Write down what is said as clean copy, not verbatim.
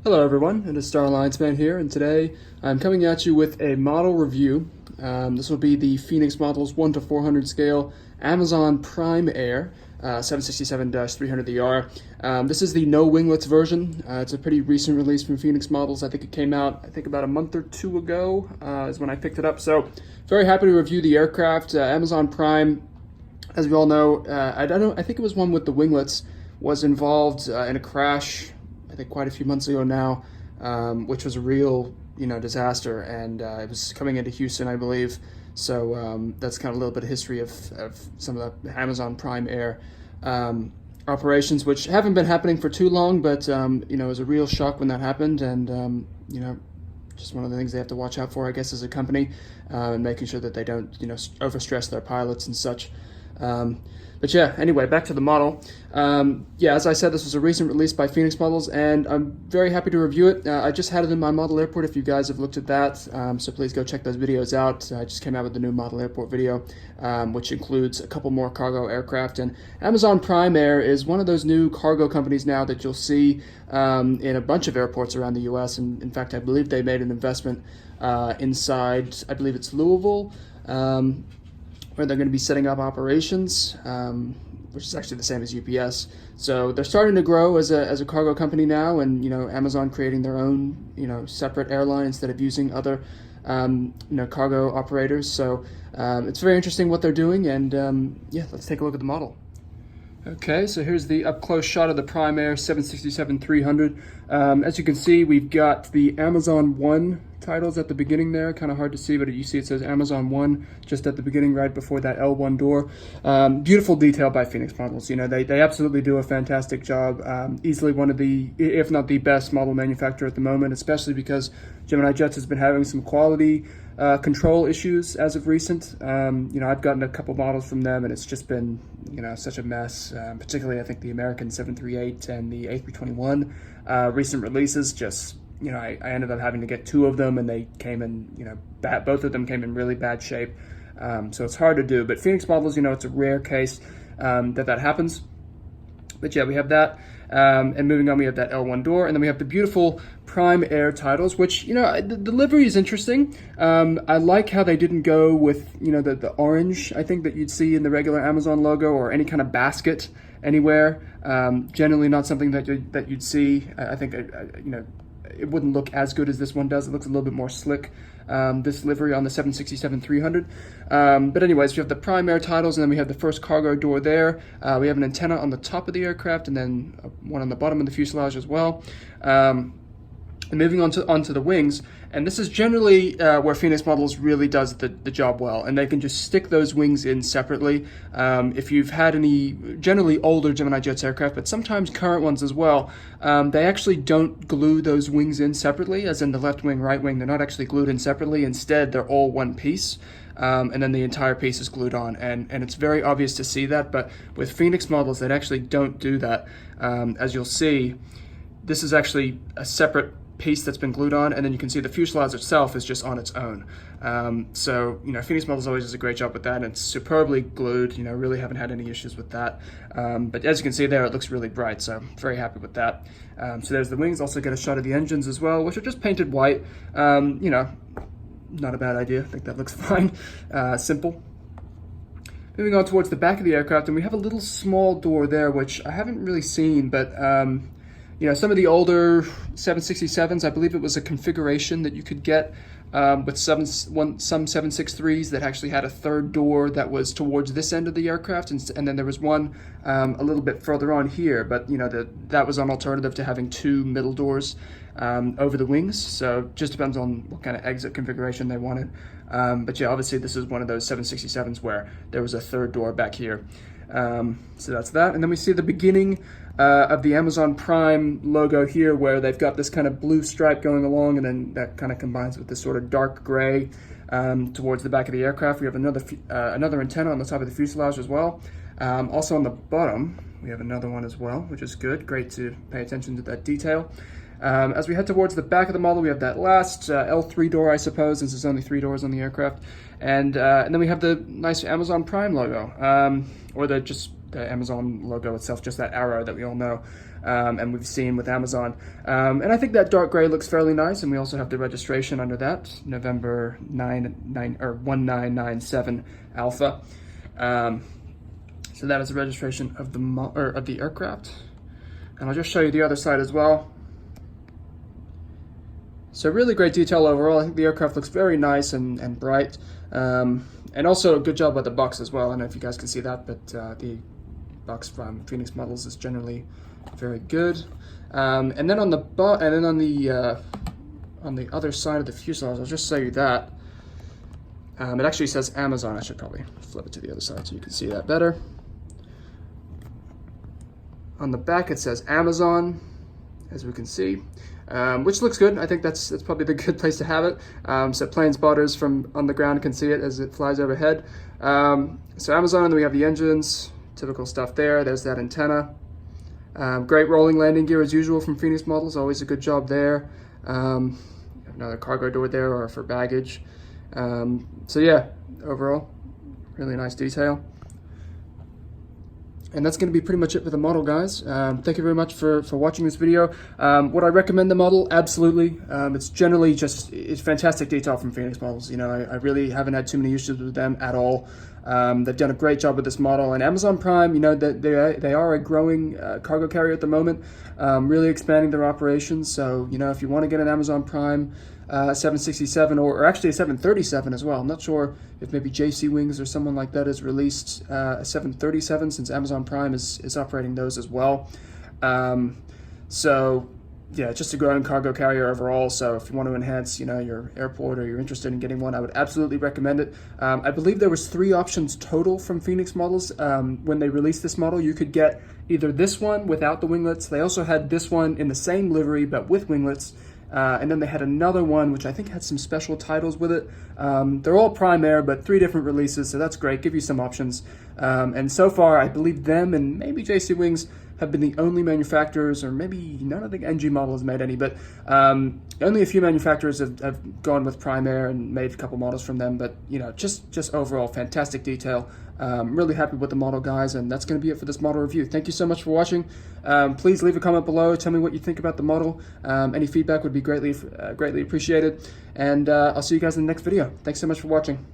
Hello everyone, it is Star Alliance Man here, and today I'm coming at you with a model review. This will be the Phoenix Models 1 to 400 scale Amazon Prime Air 767-300ER. This is the no winglets version. It's a pretty recent release from Phoenix Models. I think it came out, about a month or two ago is when I picked it up. So very happy to review the aircraft. Amazon Prime, as we all know, I think it was one with the winglets, was involved in a crash I think quite a few months ago now, which was a real, disaster, and it was coming into Houston, I believe. So that's kind of a little bit of history of some of the Amazon Prime Air operations, which haven't been happening for too long, but it was a real shock when that happened, and just one of the things they have to watch out for, I guess, as a company, and making sure that they don't, overstress their pilots and such. But yeah, anyway, back to the model. As I said, this was a recent release by Phoenix Models, and I'm very happy to review it. I just had it in my model airport if you guys have looked at that, so please go check those videos out. I just came out with the new model airport video, which includes a couple more cargo aircraft. And Amazon Prime Air is one of those new cargo companies now that you'll see in a bunch of airports around the U.S. And in fact, I believe they made an investment inside, I believe it's Louisville, where they're going to be setting up operations, which is actually the same as UPS. So they're starting to grow as a cargo company now, and Amazon creating their own separate airline instead of using other cargo operators. So it's very interesting what they're doing, and let's take a look at the model. Okay, so here's the up-close shot of the Prime Air 767-300. As you can see, we've got the Amazon 1 titles at the beginning there. Kind of hard to see, but you see it says Amazon 1 just at the beginning, right before that L1 door. Beautiful detail by Phoenix Models. They absolutely do a fantastic job. Easily one of the, if not the best model manufacturer at the moment, especially because Gemini Jets has been having some quality control issues as of recent. I've gotten a couple models from them, and it's just been such a mess. Particularly, I think the American 738 and the A321 recent releases. Just I ended up having to get two of them, and they came in both of them came in really bad shape. So it's hard to do. But Phoenix Models, it's a rare case that happens. But yeah, we have that. And moving on, we have that L1 door, and then we have the beautiful Prime Air titles, which, the livery is interesting. I like how they didn't go with, the orange, I think, that you'd see in the regular Amazon logo, or any kind of basket anywhere. Generally not something that you'd see. I think, it wouldn't look as good as this one does. It looks a little bit more slick, this livery on the 767-300. But anyways, we have the Prime Air titles, and then we have the first cargo door there. We have an antenna on the top of the aircraft, and then one on the bottom of the fuselage as well. And moving onto the wings, and this is generally where Phoenix Models really does the job well, and they can just stick those wings in separately. If you've had any generally older Gemini Jets aircraft, but sometimes current ones as well, they actually don't glue those wings in separately, as in the left wing, right wing. They're not actually glued in separately. Instead, they're all one piece. And then the entire piece is glued on, and it's very obvious to see that. But with Phoenix Models, they actually don't do that. As you'll see, this is actually a separate piece that's been glued on, and then you can see the fuselage itself is just on its own. So Phoenix Models always does a great job with that, and it's superbly glued. Really haven't had any issues with that. But as you can see there, it looks really bright, so very happy with that. So there's the wings. Also get a shot of the engines as well, which are just painted white. Not a bad idea. I think that looks fine. Simple. Moving on towards the back of the aircraft, and we have a little small door there, which I haven't really seen, but some of the older 767s, I believe it was a configuration that you could get with some 763s that actually had a third door that was towards this end of the aircraft, and then there was one a little bit further on here, but that was an alternative to having two middle doors over the wings. So just depends on what kind of exit configuration they wanted. But yeah, obviously this is one of those 767s where there was a third door back here. So that's that. And then we see the beginning of the Amazon Prime logo here, where they've got this kind of blue stripe going along, and then that kind of combines with this sort of dark gray towards the back of the aircraft. We have another antenna on the top of the fuselage as well. Also on the bottom, we have another one as well, which is good. Great to pay attention to that detail. As we head towards the back of the model, we have that last L3 door, I suppose, since there's only 3 doors on the aircraft. And then we have the nice Amazon Prime logo, or the Amazon logo itself, just that arrow that we all know. and we've seen with Amazon. And I think that dark gray looks fairly nice, and we also have the registration under that, November 1997 Alpha. So that is the registration of the aircraft. And I'll just show you the other side as well. So really great detail overall. I think the aircraft looks very nice and bright. And also a good job with the box as well. I don't know if you guys can see that, but the box from Phoenix Models is generally very good. And then on the other side of the fuselage, I'll just show you that. It actually says Amazon. I should probably flip it to the other side so you can see that better. On the back it says Amazon, as we can see, which looks good. I think that's probably the good place to have it, so plane spotters from on the ground can see it as it flies overhead. So Amazon, and then we have the engines, typical stuff there. There's that antenna. Great rolling landing gear as usual from Phoenix Models, always a good job there. Another cargo door there, or for baggage. So yeah, overall, really nice detail. And that's going to be pretty much it for the model, guys. Thank you very much for watching this video. Would I recommend the model? Absolutely. It's generally it's fantastic detail from Phoenix Models. You know, I really haven't had too many issues with them at all. They've done a great job with this model. And Amazon Prime, you know, that they are a growing cargo carrier at the moment, really expanding their operations. So, you know, if you want to get an Amazon Prime 767 or actually a 737 as well. I'm not sure if maybe JC Wings or someone like that has released a 737, since Amazon Prime is operating those as well. So yeah, just a growing cargo carrier overall. So if you want to enhance, you know, your airport, or you're interested in getting one, I would absolutely recommend it. I believe there was 3 options total from Phoenix Models when they released this model. You could get either this one without the winglets. They also had this one in the same livery but with winglets. And then they had another one which I think had some special titles with it. They're all Prime Air, but 3 different releases, so that's great. Give you some options. And so far, I believe them and maybe JC Wings have been the only manufacturers, or maybe none. I think NG Model has made any, but only a few manufacturers have gone with Prime Air and made a couple models from them. But you know, just overall fantastic detail. Really happy with the model, guys, and that's going to be it for this model review. Thank you so much for watching. Please leave a comment below. Tell me what you think about the model. Any feedback would be greatly appreciated. And I'll see you guys in the next video. Thanks so much for watching.